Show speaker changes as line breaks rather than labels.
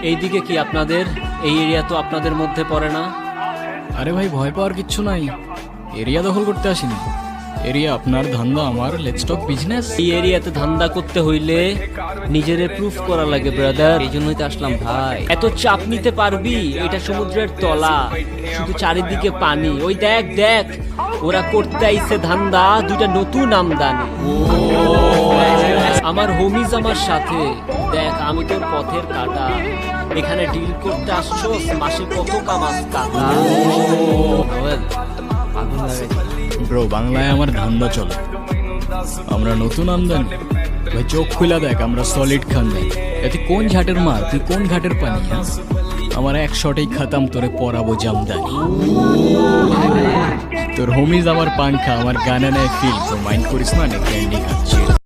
এইদিকে কি আপনাদের? এই এরিয়া তো আপনাদের মধ্যে পড়ে না।
আরে ভাই, ভয় পাওয়ার কিচ্ছু নাই। এরিয়া দখল করতে আসিনি। এরিয়া আপনার, ধান্দা আমার। Let's talk business.
এই এরিয়াতে ধান্দা করতে হইলে নিজেরে প্রুফ করা লাগে ব্রাদার, এই জন্যই তো আসলাম ভাই। এত চাপ নিতে পারবি? এটা সমুদ্রের তলা, শুধু চারিদিকে পানি। ওই দেখ দেখ, ওরা করতে আইছে ধান্দা, দুইটা নতুন আমদানি। আমার হোমিজ আমার সাথে, দেখ আমি তোর পথের কাটা। এখানে ডিল করতে আসছো, মাসে কত কামাস কাকা। আগুন লাগাই
ব্রো, বাংলায় আমার ধান্দা চলে। আমরা নতুন আমদানি। ভাই চোখ খুলা দেখ, আমরা সলিড খানদানি। এতে কোন ঘাটের মাল, তুই কোন ঘাটের পানি? হ্যাঁ, আমার এক শটেই খাতাম, তোরে পরাবো জামদানি। তোর হোমিজ আমার পাংখা, আমার গানে নেয় ফিল। তো মাইন্ড করিস না, ক্যান্ডি খাচ্ছি।